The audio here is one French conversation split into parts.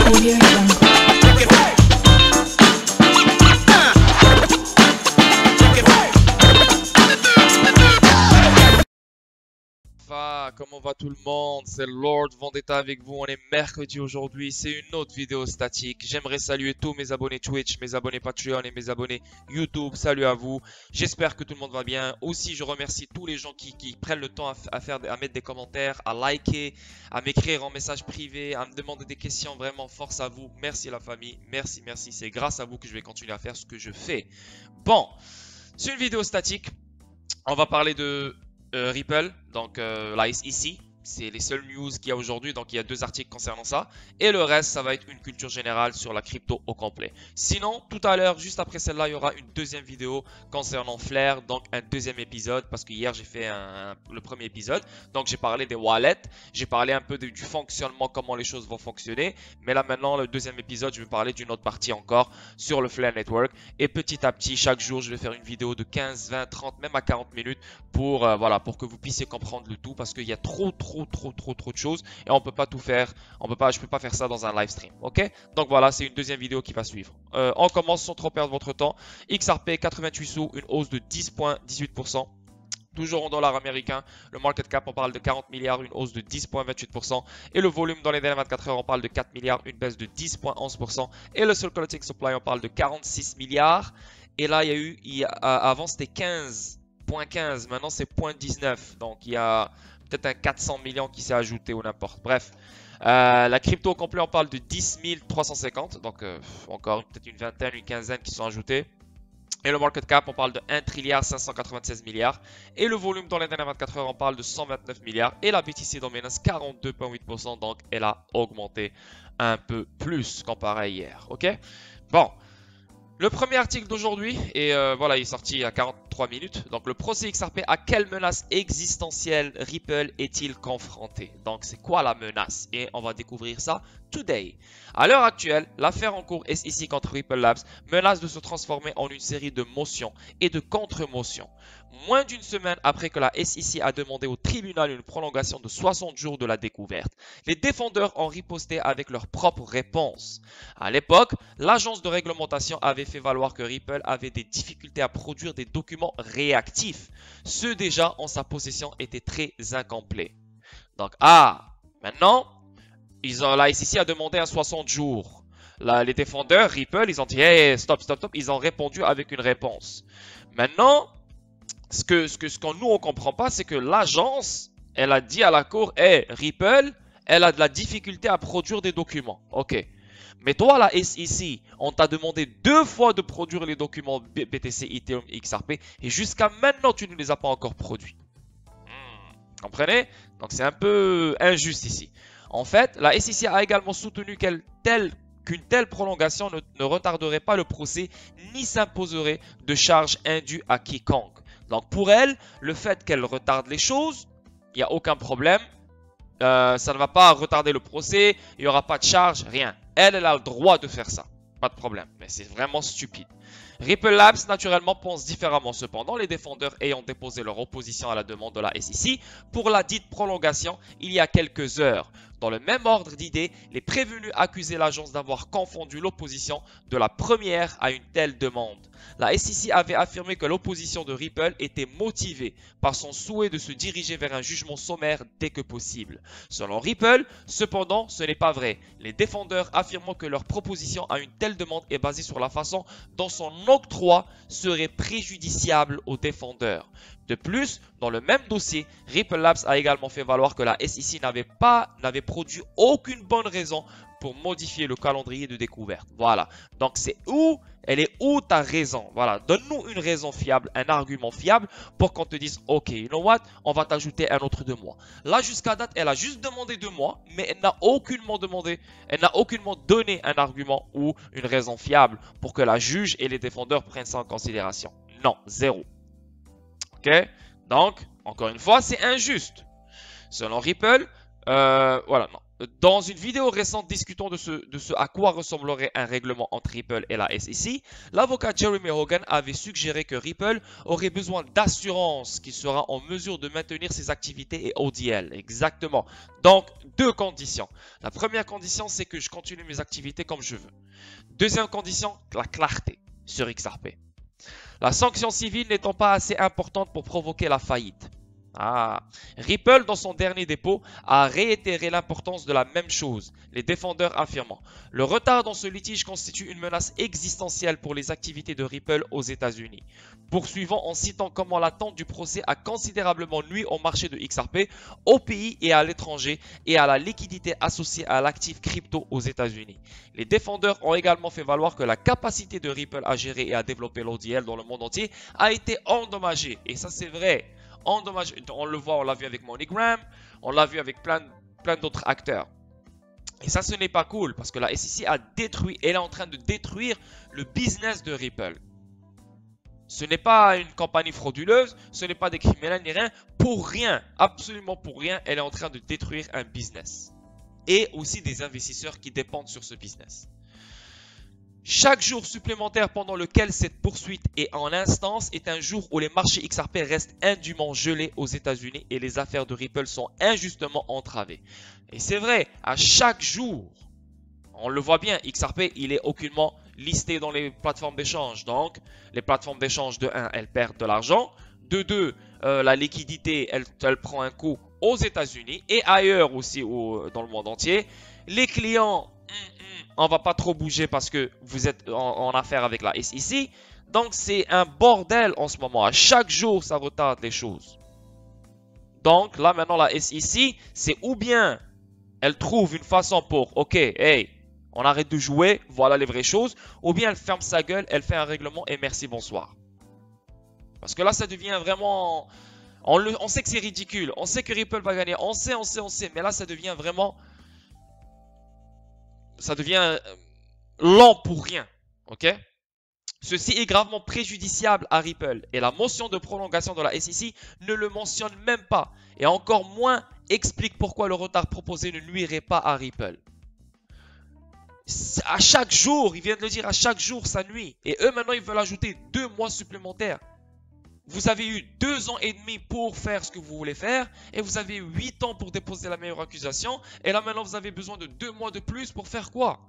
Audio Jungle. Comment va tout le monde? C'est Lord Vendetta avec vous. On est mercredi aujourd'hui. C'est une autre vidéo statique. J'aimerais saluer tous mes abonnés Twitch, mes abonnés Patreon et mes abonnés YouTube. Salut à vous. J'espère que tout le monde va bien. Aussi, je remercie tous les gens qui prennent le temps à mettre des commentaires, à liker, à m'écrire en message privé, à me demander des questions. Vraiment, force à vous. Merci la famille. Merci, merci. C'est grâce à vous que je vais continuer à faire ce que je fais. Bon, c'est une vidéo statique. On va parler de Ripple, donc là ici, c'est les seules news qu'il y a aujourd'hui, donc il y a 2 articles concernant ça. Et le reste, ça va être une culture générale sur la crypto au complet. Sinon, tout à l'heure, juste après celle-là, il y aura une deuxième vidéo concernant Flare, donc un deuxième épisode, parce que hier j'ai fait le premier épisode. Donc j'ai parlé des wallets, j'ai parlé un peu du fonctionnement, comment les choses vont fonctionner. Mais là maintenant, le deuxième épisode, je vais parler d'une autre partie encore sur le Flare Network. Et petit à petit, chaque jour, je vais faire une vidéo de 15, 20, 30, même à 40 minutes pour, voilà, pour que vous puissiez comprendre le tout, parce qu'il y a trop de choses et on peut pas tout faire, je peux pas faire ça dans un live stream, ok? Donc voilà, c'est une deuxième vidéo qui va suivre. On commence sans trop perdre votre temps. XRP 88 sous, une hausse de 10,18%. Toujours en dollars américains, le market cap on parle de 40 milliards, une hausse de 10,28%. Et le volume dans les dernières 24 heures on parle de 4 milliards, une baisse de 10,11%. Et le circulating supply on parle de 46 milliards. Et là avant c'était 15,15, maintenant c'est 0,19. Donc il y a peut-être un 400 millions qui s'est ajouté ou n'importe. Bref, la crypto au complet, on parle de 10 350. Donc, encore peut-être une vingtaine, une quinzaine qui sont ajoutés. Et le market cap, on parle de 1 trilliard 596 milliards. Et le volume dans les dernières 24 heures, on parle de 129 milliards. Et la BTC Dominance, 42,8%. Donc, elle a augmenté un peu plus comparé à hier. Ok? Bon. Le premier article d'aujourd'hui, et voilà, il est sorti il y a 43 minutes. Donc, le procès XRP, à quelle menace existentielle Ripple est-il confronté? Donc, c'est quoi la menace? Et on va découvrir ça today. À l'heure actuelle, l'affaire en cours SEC contre Ripple Labs menace de se transformer en une série de motions et de contre-motions. Moins d'une semaine après que la SEC a demandé au tribunal une prolongation de 60 jours de la découverte, les défendeurs ont riposté avec leurs propres réponses. À l'époque, l'agence de réglementation avait fait valoir que Ripple avait des difficultés à produire des documents réactifs. Ceux déjà en sa possession étaient très incomplets. Donc, maintenant, la SEC a demandé un 60 jours. Là, les défendeurs, Ripple, ils ont dit hey, stop. Ils ont répondu avec une réponse. Maintenant, ce qu'on nous on comprend pas, c'est que l'agence, elle a dit à la cour, hey, Ripple, elle a de la difficulté à produire des documents. Ok. Mais toi, la SEC, on t'a demandé 2 fois de produire les documents BTC, Ethereum, XRP, et jusqu'à maintenant, tu ne les as pas encore produits. Comprenez? Donc, c'est un peu injuste ici. En fait, la SEC a également soutenu qu'une telle prolongation ne retarderait pas le procès, ni s'imposerait de charges indues à quiconque. Donc, pour elle, le fait qu'elle retarde les choses, il n'y a aucun problème. Ça ne va pas retarder le procès, il n'y aura pas de charge, rien. Elle a le droit de faire ça, pas de problème, mais c'est vraiment stupide. Ripple Labs, naturellement, pense différemment. Cependant, les défendeurs ayant déposé leur opposition à la demande de la SEC pour la dite prolongation il y a quelques heures. Dans le même ordre d'idées, les prévenus accusaient l'agence d'avoir confondu l'opposition de la première à une telle demande. La SEC avait affirmé que l'opposition de Ripple était motivée par son souhait de se diriger vers un jugement sommaire dès que possible. Selon Ripple, cependant, ce n'est pas vrai. Les défendeurs affirment que leur proposition à une telle demande est basée sur la façon dont son octroi serait préjudiciable aux défendeurs. De plus, dans le même dossier, Ripple Labs a également fait valoir que la SEC n'avait produit aucune bonne raison pour modifier le calendrier de découverte. Voilà. Donc, elle est où ta raison? Voilà. Donne-nous une raison fiable, un argument fiable pour qu'on te dise, ok, you know what? On va t'ajouter un autre 2 mois. Là, jusqu'à date, elle a juste demandé 2 mois, mais elle n'a aucunement donné un argument ou une raison fiable pour que la juge et les défendeurs prennent ça en considération. Non, zéro. Ok? Donc, encore une fois, c'est injuste. Selon Ripple, voilà, non. Dans une vidéo récente discutant de ce à quoi ressemblerait un règlement entre Ripple et la SEC, l'avocat Jeremy Hogan avait suggéré que Ripple aurait besoin d'assurance qu'il sera en mesure de maintenir ses activités et ODL. Exactement. Donc, deux conditions. La première condition, c'est que je continue mes activités comme je veux. Deuxième condition, la clarté sur XRP. La sanction civile n'étant pas assez importante pour provoquer la faillite. Ripple, dans son dernier dépôt, a réitéré l'importance de la même chose, les défendeurs affirmant: le retard dans ce litige constitue une menace existentielle pour les activités de Ripple aux États-Unis. Poursuivant en citant comment l'attente du procès a considérablement nui au marché de XRP, au pays et à l'étranger, et à la liquidité associée à l'actif crypto aux États-Unis. Les défendeurs ont également fait valoir que la capacité de Ripple à gérer et à développer l'ODL dans le monde entier a été endommagée. Et ça, c'est vrai. Endommagé. On le voit, on l'a vu avec MoneyGram, on l'a vu avec plein d'autres acteurs. Et ça, ce n'est pas cool parce que la SEC a détruit, elle est en train de détruire le business de Ripple. Ce n'est pas une compagnie frauduleuse, ce n'est pas des criminels ni rien. Pour rien, absolument pour rien, elle est en train de détruire un business. Et aussi des investisseurs qui dépendent sur ce business. Chaque jour supplémentaire pendant lequel cette poursuite est en instance est un jour où les marchés XRP restent indûment gelés aux États-Unis et les affaires de Ripple sont injustement entravées. Et c'est vrai, à chaque jour, on le voit bien, XRP, il est aucunement listé dans les plateformes d'échange. Donc, les plateformes d'échange, de 1, elles perdent de l'argent. De 2, la liquidité, elle prend un coup aux États-Unis et ailleurs aussi dans le monde entier. Les clients, on va pas trop bouger parce que vous êtes en affaire avec la SEC. Donc, c'est un bordel en ce moment. À chaque jour, ça retarde les choses. Donc, là, maintenant, la SEC, c'est ou bien elle trouve une façon pour, ok, hey, on arrête de jouer, voilà les vraies choses, ou bien elle ferme sa gueule, elle fait un règlement et merci, bonsoir. Parce que là, ça devient vraiment... On sait que c'est ridicule, on sait que Ripple va gagner, on sait, mais là, ça devient vraiment... Ça devient lent pour rien, ok? Ceci est gravement préjudiciable à Ripple et la motion de prolongation de la SEC ne le mentionne même pas et encore moins explique pourquoi le retard proposé ne nuirait pas à Ripple. À chaque jour, ils viennent de le dire, à chaque jour ça nuit. Et eux maintenant ils veulent ajouter 2 mois supplémentaires. Vous avez eu 2 ans et demi pour faire ce que vous voulez faire et vous avez 8 ans pour déposer la meilleure accusation. Et là maintenant vous avez besoin de 2 mois de plus pour faire quoi?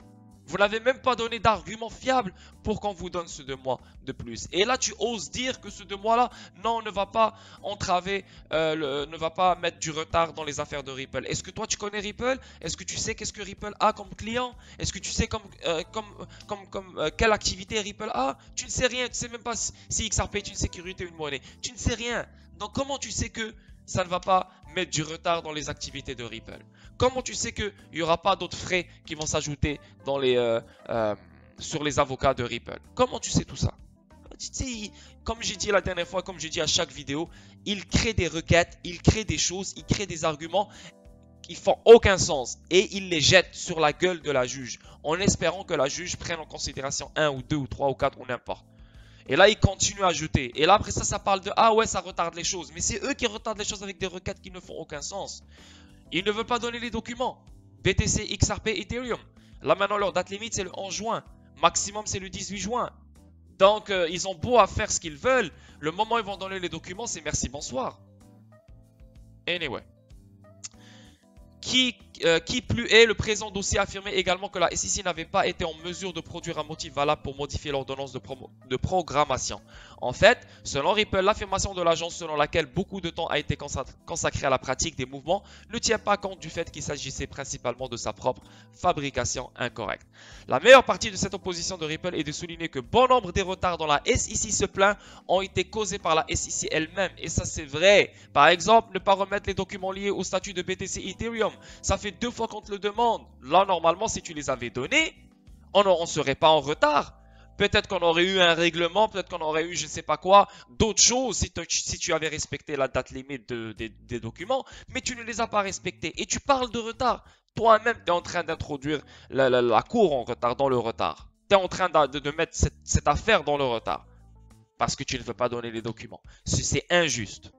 Vous n'avez même pas donné d'argument fiable pour qu'on vous donne ce 2 mois de plus. Et là, tu oses dire que ce 2 mois-là, non, ne va pas entraver, ne va pas mettre du retard dans les affaires de Ripple. Est-ce que toi, tu connais Ripple? Est-ce que tu sais qu'est-ce que Ripple a comme client? Est-ce que tu sais quelle activité Ripple a? Tu ne sais rien. Tu ne sais même pas si XRP est une sécurité ou une monnaie. Tu ne sais rien. Donc, comment tu sais que ça ne va pas mettre du retard dans les activités de Ripple? Comment tu sais qu'il n'y aura pas d'autres frais qui vont s'ajouter sur les avocats de Ripple? Comment tu sais tout ça? Comme j'ai dit la dernière fois, comme j'ai dit à chaque vidéo, ils créent des requêtes, ils créent des choses, ils créent des arguments qui font aucun sens et ils les jettent sur la gueule de la juge en espérant que la juge prenne en considération 1 ou 2 ou 3 ou 4 ou n'importe. Et là, ils continuent à ajouter. Et là, après ça, ça parle de « Ah ouais, ça retarde les choses. » Mais c'est eux qui retardent les choses avec des requêtes qui ne font aucun sens. Ils ne veulent pas donner les documents. BTC, XRP, Ethereum. Là, maintenant, leur date limite, c'est le 11 juin. Maximum, c'est le 18 juin. Donc, ils ont beau à faire ce qu'ils veulent. Le moment où ils vont donner les documents, c'est merci, bonsoir. Anyway. Qui plus est, le présent dossier affirmait également que la SEC n'avait pas été en mesure de produire un motif valable pour modifier l'ordonnance de programmation. En fait, selon Ripple, l'affirmation de l'agence selon laquelle beaucoup de temps a été consacré à la pratique des mouvements ne tient pas compte du fait qu'il s'agissait principalement de sa propre fabrication incorrecte. La meilleure partie de cette opposition de Ripple est de souligner que bon nombre des retards dans la SEC se plaint ont été causés par la SEC elle-même. Et ça, c'est vrai. Par exemple, ne pas remettre les documents liés au statut de BTC Ethereum. Ça fait 2 fois qu'on te le demande. Là, normalement, si tu les avais donnés, on ne serait pas en retard. Peut-être qu'on aurait eu un règlement, peut-être qu'on aurait eu je ne sais pas quoi, d'autres choses si tu avais respecté la date limite des documents, mais tu ne les as pas respectés. Et tu parles de retard. Toi-même, tu es en train d'introduire la cour en retard, dans le retard. Tu es en train de mettre cette affaire dans le retard. Parce que tu ne veux pas donner les documents. C'est injuste.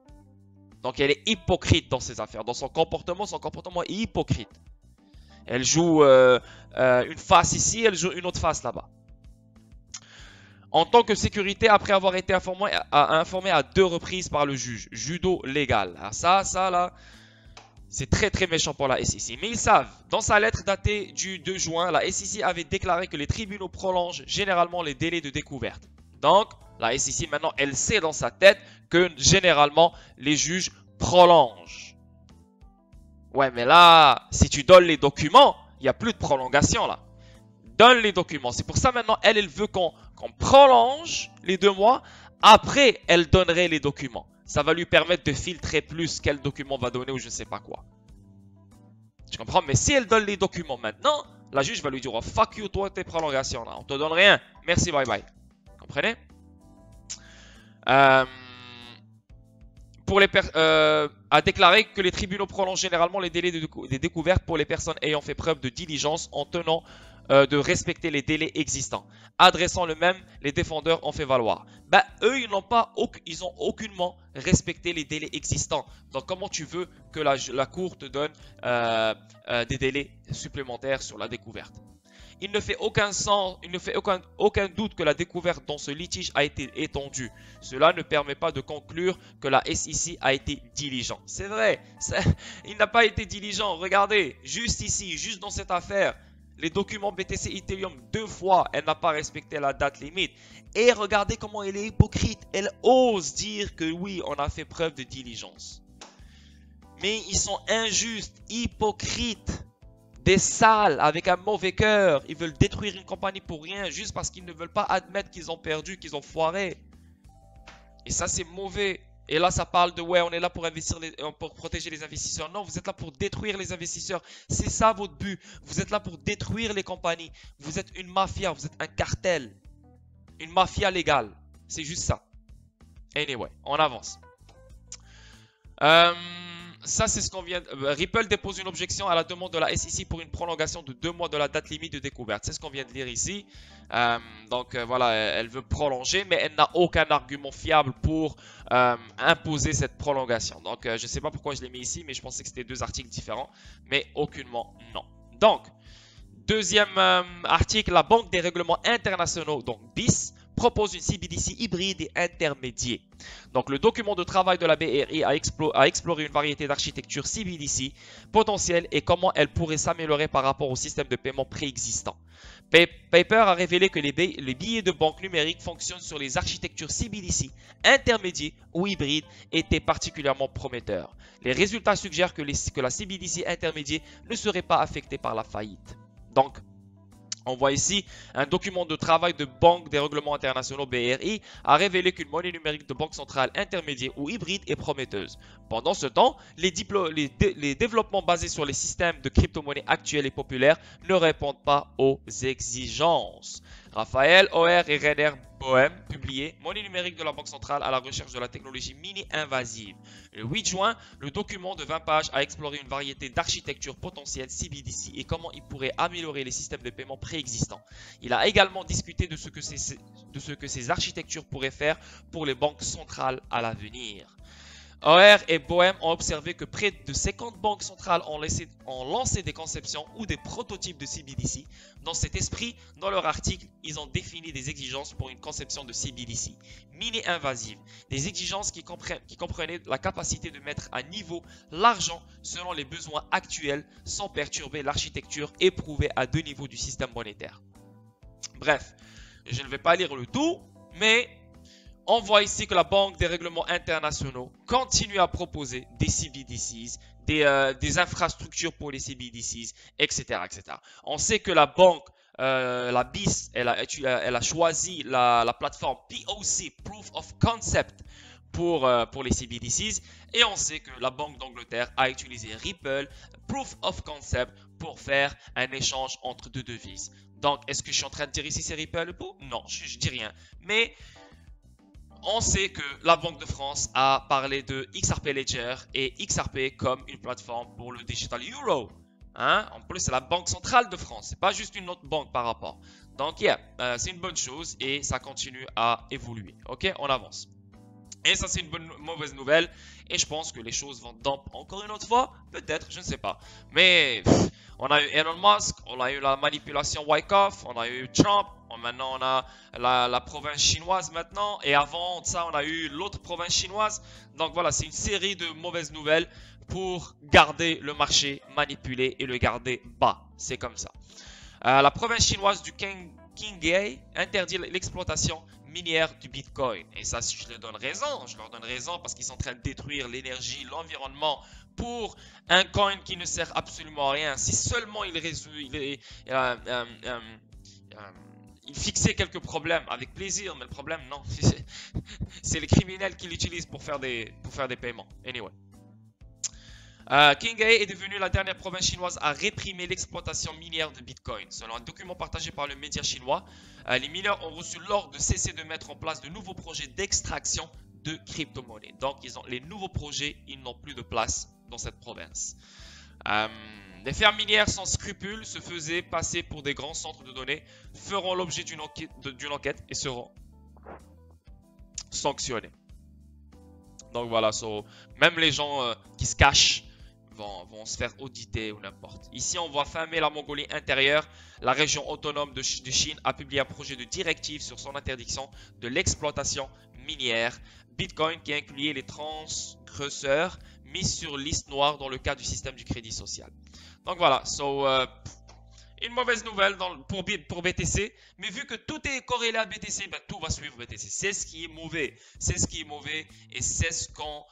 Donc, elle est hypocrite dans ses affaires. Dans son comportement est hypocrite. Elle joue une face ici, elle joue une autre face là-bas. En tant que sécurité, après avoir été informé à 2 reprises par le juge. Judo légal. Alors ça là, c'est très très méchant pour la SEC. Mais ils savent, dans sa lettre datée du 2 juin, la SEC avait déclaré que les tribunaux prolongent généralement les délais de découverte. Donc, la SEC maintenant, elle sait dans sa tête que généralement, les juges prolongent. Ouais, mais là, si tu donnes les documents, il n'y a plus de prolongation là. Donne les documents. C'est pour ça maintenant, elle veut qu'on prolonge les 2 mois. Après, elle donnerait les documents. Ça va lui permettre de filtrer plus quel document va donner ou je ne sais pas quoi. Tu comprends? Mais si elle donne les documents maintenant, la juge va lui dire, oh, fuck you, toi, tes prolongations là. On te donne rien. Merci, bye bye. Comprenez? A déclaré que les tribunaux prolongent généralement les délais des découvertes pour les personnes ayant fait preuve de diligence en tenant de respecter les délais existants. Adressant le même, les défendeurs ont fait valoir. Bah, eux, ils ont aucunement respecté les délais existants. Donc, comment tu veux que la cour te donne des délais supplémentaires sur la découverte? Il ne fait aucun doute que la découverte dans ce litige a été étendue. Cela ne permet pas de conclure que la SEC a été diligent. C'est vrai, il n'a pas été diligent. Regardez, juste ici, juste dans cette affaire, les documents BTC Ethereum 2 fois, elle n'a pas respecté la date limite. Et regardez comment elle est hypocrite. Elle ose dire que oui, on a fait preuve de diligence. Mais ils sont injustes, hypocrites. Des sales avec un mauvais cœur. Ils veulent détruire une compagnie pour rien juste parce qu'ils ne veulent pas admettre qu'ils ont perdu, qu'ils ont foiré. Et ça, c'est mauvais. Et là, ça parle de ouais, on est là pour pour protéger les investisseurs. Non, vous êtes là pour détruire les investisseurs. C'est ça votre but. Vous êtes là pour détruire les compagnies. Vous êtes une mafia, vous êtes un cartel. Une mafia légale. C'est juste ça. Anyway, on avance. Ça, c'est ce qu'on vient. Ripple dépose une objection à la demande de la SEC pour une prolongation de 2 mois de la date limite de découverte. C'est ce qu'on vient de lire ici. Voilà, elle veut prolonger, mais elle n'a aucun argument fiable pour imposer cette prolongation. Donc, je ne sais pas pourquoi je l'ai mis ici, mais je pensais que c'était 2 articles différents, mais aucunement non. Donc, deuxième article, la Banque des règlements internationaux, donc BIS, propose une CBDC hybride et intermédiaire. Donc, le document de travail de la BRI a exploré une variété d'architectures CBDC potentielles et comment elles pourraient s'améliorer par rapport au système de paiement préexistant. Paper a révélé que les billets de banque numériques fonctionnent sur les architectures CBDC intermédiaires ou hybrides étaient particulièrement prometteurs. Les résultats suggèrent que la CBDC intermédiaire ne serait pas affectée par la faillite. Donc, on voit ici un document de travail de Banque des règlements internationaux BRI a révélé qu'une monnaie numérique de banque centrale intermédiaire ou hybride est prometteuse. Pendant ce temps, les développements basés sur les systèmes de crypto-monnaies actuels et populaires ne répondent pas aux exigences. Raphaël Oher et Rainer Boehm publié Monnaie numérique de la Banque centrale à la recherche de la technologie mini-invasive. Le 8 juin, le document de 20 pages a exploré une variété d'architectures potentielles CBDC et comment il pourrait améliorer les systèmes de paiement préexistants. Il a également discuté de ce que ces architectures pourraient faire pour les banques centrales à l'avenir. Oher et Boehm ont observé que près de 50 banques centrales ont lancé des conceptions ou des prototypes de CBDC. Dans cet esprit, dans leur article, ils ont défini des exigences pour une conception de CBDC mini-invasive. Des exigences qui comprenaient la capacité de mettre à niveau l'argent selon les besoins actuels sans perturber l'architecture éprouvée à 2 niveaux du système monétaire. Bref, je ne vais pas lire le tout, mais on voit ici que la Banque des règlements internationaux continue à proposer des CBDCs, des infrastructures pour les CBDCs, etc., etc. On sait que la banque, la BIS, elle a choisi la plateforme POC, Proof of Concept, pour les CBDCs. Et on sait que la Banque d'Angleterre a utilisé Ripple, Proof of Concept, pour faire un échange entre 2 devises. Donc, est-ce que je suis en train de dire ici c'est Ripple? Non, je dis rien. Mais on sait que la Banque de France a parlé de XRP Ledger et XRP comme une plateforme pour le Digital Euro. En plus, c'est la Banque centrale de France. C'est pas juste une autre banque par rapport. Donc, c'est une bonne chose et ça continue à évoluer. Ok, on avance. Et ça, c'est une mauvaise nouvelle. Et je pense que les choses vont dump encore une autre fois. Peut-être, je ne sais pas. Mais on a eu Elon Musk, on a eu la manipulation Wyckoff, on a eu Trump. Maintenant, on a la province chinoise maintenant. Et avant ça, on a eu l'autre province chinoise. Donc voilà, c'est une série de mauvaises nouvelles pour garder le marché manipulé et le garder bas. C'est comme ça. La province chinoise du Qinghai interdit l'exploitation minière du Bitcoin. Et ça, si je leur donne raison parce qu'ils sont en train de détruire l'énergie, l'environnement pour un coin qui ne sert absolument à rien. Si seulement il fixait quelques problèmes avec plaisir, mais le problème, non. C'est les criminels qui l'utilisent pour faire des paiements. Anyway. Qinghai est devenue la dernière province chinoise à réprimer l'exploitation minière de Bitcoin. Selon un document partagé par le média chinois, les mineurs ont reçu l'ordre de cesser de mettre en place de nouveaux projets d'extraction de crypto-monnaies. Donc, les nouveaux projets, ils n'ont plus de place dans cette province. Les fermes minières sans scrupules se faisaient passer pour des grands centres de données, feront l'objet d'une enquête et seront sanctionnés. Donc voilà, même les gens qui se cachent vont se faire auditer ou n'importe. Ici, on voit fin mai la Mongolie intérieure. La région autonome de Chine a publié un projet de directive sur son interdiction de l'exploitation minière Bitcoin qui incluait les transgresseurs mis sur liste noire dans le cadre du système du crédit social. Donc voilà, une mauvaise nouvelle pour BTC, mais vu que tout est corrélé à BTC, ben, tout va suivre BTC. C'est ce qui est mauvais. C'est ce qui est mauvais et c'est ce qu'on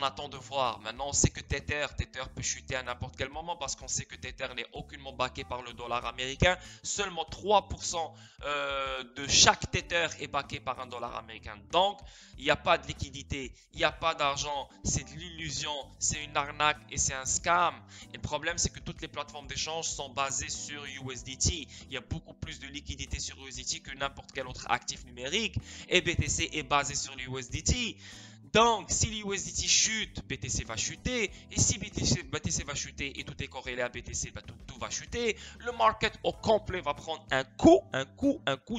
attend de voir. Maintenant, on sait que Tether peut chuter à n'importe quel moment parce qu'on sait que Tether n'est aucunement backé par le dollar américain. Seulement 3% de chaque Tether est backé par un dollar américain. Donc, il n'y a pas de liquidité, il n'y a pas d'argent, c'est de l'illusion, c'est une arnaque et c'est un scam. Et le problème, c'est que toutes les plateformes d'échange sont basées sur USDT. Il y a beaucoup plus de liquidité sur USDT que n'importe quel autre actif numérique. Et BTC est basé sur l'USDT. Donc, si l'USDT chute, BTC va chuter. Et si BTC va chuter et tout est corrélé à BTC, bah, tout va chuter. Le market au complet va prendre un coup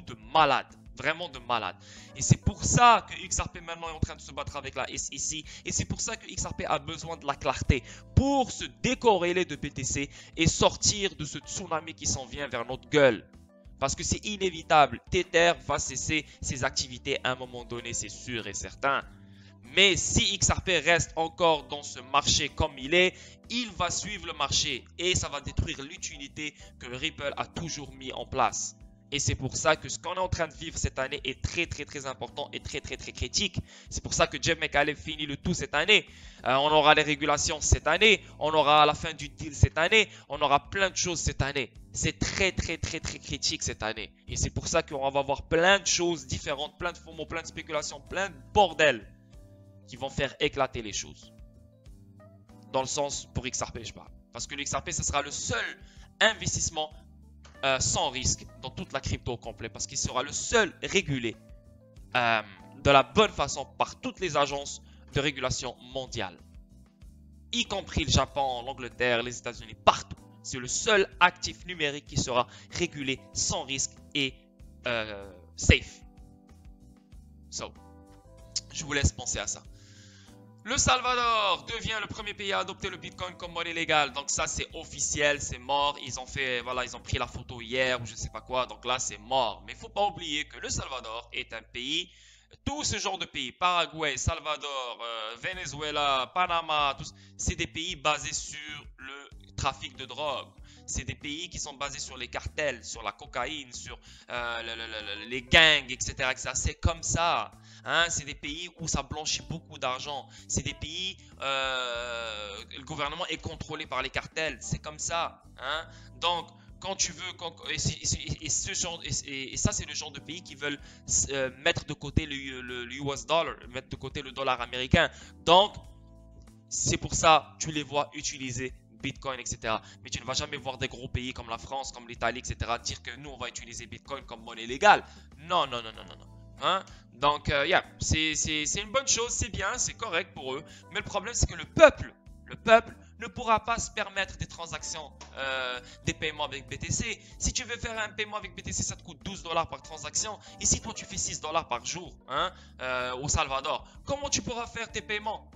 de malade. Vraiment de malade. Et c'est pour ça que XRP maintenant est en train de se battre avec la SEC. Et c'est pour ça que XRP a besoin de la clarté pour se décorréler de BTC et sortir de ce tsunami qui s'en vient vers notre gueule. Parce que c'est inévitable. Tether va cesser ses activités à un moment donné, c'est sûr et certain. Mais si XRP reste encore dans ce marché comme il est, il va suivre le marché et ça va détruire l'utilité que Ripple a toujours mis en place. Et c'est pour ça que ce qu'on est en train de vivre cette année est très important et très critique. C'est pour ça que Jeff McCaleb finit le tout cette année. On aura les régulations cette année. On aura la fin du deal cette année. On aura plein de choses cette année. C'est très critique cette année. Et c'est pour ça qu'on va avoir plein de choses différentes, plein de faux mots, plein de spéculations, plein de bordel qui vont faire éclater les choses. Dans le sens pour XRP, je parle. Parce que l'XRP, ce sera le seul investissement sans risque dans toute la crypto au complet. Parce qu'il sera le seul régulé de la bonne façon par toutes les agences de régulation mondiale. Y compris le Japon, l'Angleterre, les États-Unis, partout. C'est le seul actif numérique qui sera régulé sans risque et safe. Je vous laisse penser à ça. Le Salvador devient le premier pays à adopter le Bitcoin comme monnaie légale. Donc ça, c'est officiel, c'est mort. Ils ont pris la photo hier ou je ne sais pas quoi. Donc là, c'est mort. Mais il ne faut pas oublier que le Salvador est un pays, tout ce genre de pays, Paraguay, Salvador, Venezuela, Panama, c'est des pays basés sur le trafic de drogue. C'est des pays qui sont basés sur les cartels, sur la cocaïne, sur les gangs, etc. C'est comme ça. Hein, c'est des pays où ça blanchit beaucoup d'argent. C'est des pays le gouvernement est contrôlé par les cartels. C'est comme ça. Hein. Donc, quand tu veux... Et ça, c'est le genre de pays qui veulent mettre de côté le US dollar, mettre de côté le dollar américain. Donc, c'est pour ça que tu les vois utiliser Bitcoin, etc. Mais tu ne vas jamais voir des gros pays comme la France, comme l'Italie, etc. dire que nous, on va utiliser Bitcoin comme monnaie légale. Non. Hein? Donc, c'est une bonne chose, c'est bien, c'est correct pour eux. Mais le problème, c'est que le peuple ne pourra pas se permettre des transactions, des paiements avec BTC. Si tu veux faire un paiement avec BTC, ça te coûte 12 $ par transaction. Ici, toi, tu fais 6 $ par jour, hein, au Salvador. Comment tu pourras faire tes paiements?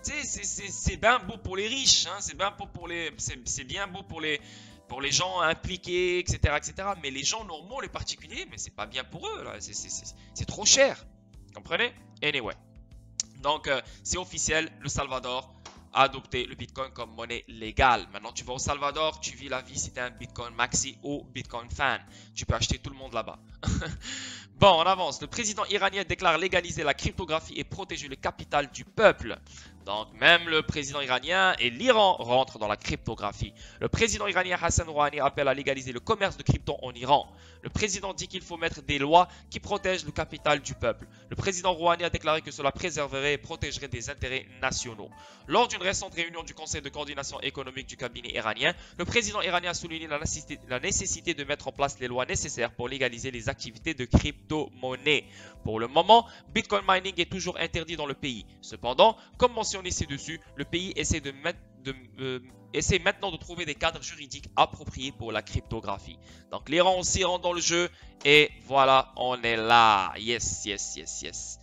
C'est bien beau pour les riches, hein, c'est bien beau pour les gens impliqués, etc., etc. Mais les gens normaux, les particuliers, mais c'est pas bien pour eux, là. C'est trop cher. Comprenez? Anyway. Donc, c'est officiel, le Salvador a adopté le Bitcoin comme monnaie légale. Maintenant, tu vas au Salvador, tu vis la vie si tu es un Bitcoin maxi ou Bitcoin fan. Tu peux acheter tout le monde là-bas. Bon, on avance. Le président iranien déclare légaliser la cryptographie et protéger le capital du peuple. Donc, même le président iranien et l'Iran rentrent dans la cryptographie. Le président iranien Hassan Rouhani appelle à légaliser le commerce de crypto en Iran. Le président dit qu'il faut mettre des lois qui protègent le capital du peuple. Le président Rouhani a déclaré que cela préserverait et protégerait des intérêts nationaux. Lors d'une récente réunion du Conseil de coordination économique du cabinet iranien, le président iranien a souligné la nécessité de mettre en place les lois nécessaires pour légaliser les activités de crypto-monnaie. Pour le moment, Bitcoin mining est toujours interdit dans le pays. Cependant, comme mentionné ci-dessus, le pays essaie maintenant de trouver des cadres juridiques appropriés pour la cryptographie. Donc l'Iran aussi rentre dans le jeu et voilà, on est là. Yes, yes, yes, yes.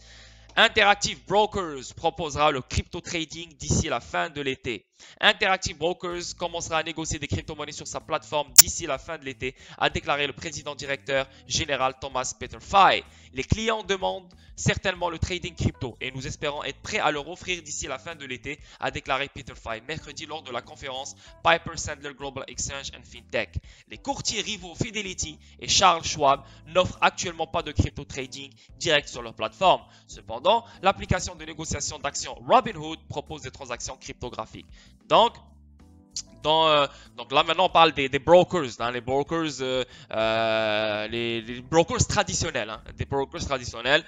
Interactive Brokers proposera le crypto trading d'ici la fin de l'été. Interactive Brokers commencera à négocier des crypto-monnaies sur sa plateforme d'ici la fin de l'été, a déclaré le président directeur général Thomas Peterfy. Les clients demandent certainement le trading crypto et nous espérons être prêts à leur offrir d'ici la fin de l'été, a déclaré Peterfy mercredi lors de la conférence Piper Sandler Global Exchange and FinTech. Les courtiers rivaux Fidelity et Charles Schwab n'offrent actuellement pas de crypto trading direct sur leur plateforme. Cependant, l'application de négociation d'actions Robinhood propose des transactions cryptographiques. Donc là maintenant on parle des brokers, hein, les brokers traditionnels, hein, des brokers traditionnels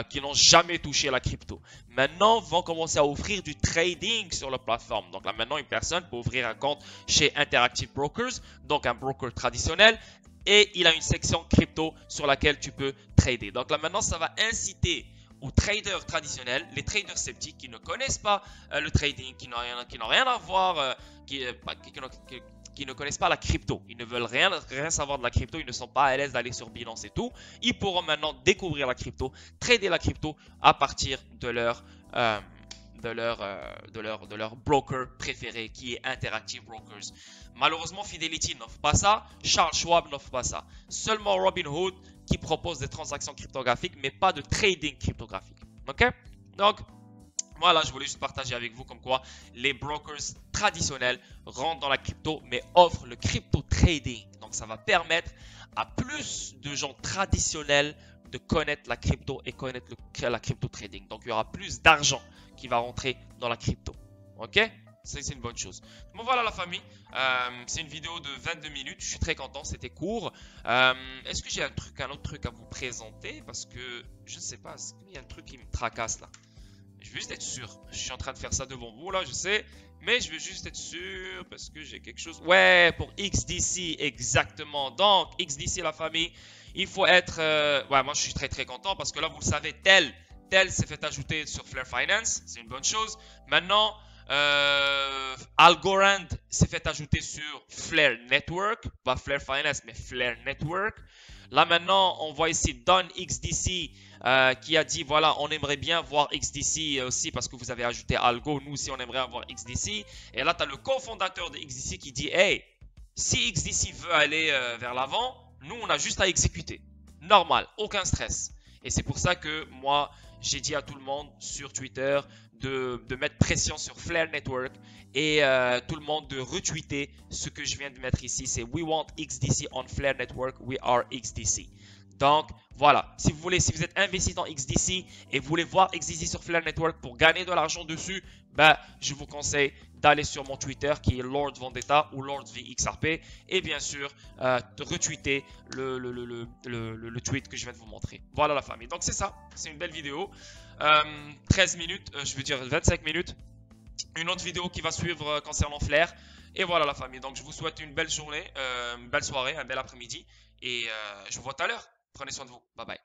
qui n'ont jamais touché à la crypto. Maintenant vont commencer à offrir du trading sur leur plateforme. Donc là maintenant une personne peut ouvrir un compte chez Interactive Brokers, donc un broker traditionnel, et il a une section crypto sur laquelle tu peux trader. Donc là maintenant ça va inciter aux traders traditionnels, les traders sceptiques qui ne connaissent pas le trading, qui n'ont rien à voir, qui ne connaissent pas la crypto. Ils ne veulent rien savoir de la crypto, ils ne sont pas à l'aise d'aller sur Binance et tout. Ils pourront maintenant découvrir la crypto, trader la crypto à partir de leur broker préféré qui est Interactive Brokers. Malheureusement, Fidelity n'offre pas ça, Charles Schwab n'offre pas ça. Seulement Robinhood qui propose des transactions cryptographiques, mais pas de trading cryptographique. Ok? Donc, voilà, je voulais juste partager avec vous comme quoi les brokers traditionnels rentrent dans la crypto, mais offrent le crypto trading. Donc, ça va permettre à plus de gens traditionnels de connaître la crypto et connaître la crypto trading. Donc, il y aura plus d'argent qui va rentrer dans la crypto. Ok? C'est une bonne chose. Bon voilà la famille, c'est une vidéo de 22 minutes, je suis très content, c'était court. Est-ce que j'ai un autre truc à vous présenter? Parce que je ne sais pas, il y a un truc qui me tracasse là. Je veux juste être sûr, je suis en train de faire ça devant vous là, je sais. Mais je veux juste être sûr parce que j'ai quelque chose. Ouais, pour XDC, exactement. Donc, XDC la famille, il faut être... Ouais, moi je suis très très content parce que là vous le savez, tel s'est fait ajouter sur Flare Finance, c'est une bonne chose. Maintenant... Algorand s'est fait ajouter sur Flare Network, pas Flare Finance mais Flare Network. Là maintenant on voit ici Don XDC qui a dit voilà on aimerait bien voir XDC aussi parce que vous avez ajouté Algo, nous aussi on aimerait avoir XDC. Et là tu as le cofondateur de XDC qui dit hey, si XDC veut aller vers l'avant, nous on a juste à exécuter, normal, aucun stress. Et c'est pour ça que moi j'ai dit à tout le monde sur Twitter de mettre pression sur Flare Network et tout le monde de retweeter ce que je viens de mettre ici. C'est We want XDC on Flare Network, we are XDC. Donc voilà, si vous êtes investi dans XDC et vous voulez voir XDC sur Flare Network pour gagner de l'argent dessus, ben, je vous conseille d'aller sur mon Twitter qui est Lord Vendetta ou Lord VXRP et bien sûr de retweeter le tweet que je viens de vous montrer. Voilà la famille, donc c'est ça, c'est une belle vidéo. 13 minutes, je veux dire 25 minutes. Une autre vidéo qui va suivre concernant Flare. Et voilà la famille, donc je vous souhaite une belle journée, une belle soirée, un bel après-midi. Et je vous vois tout à l'heure. Prenez soin de vous, bye bye.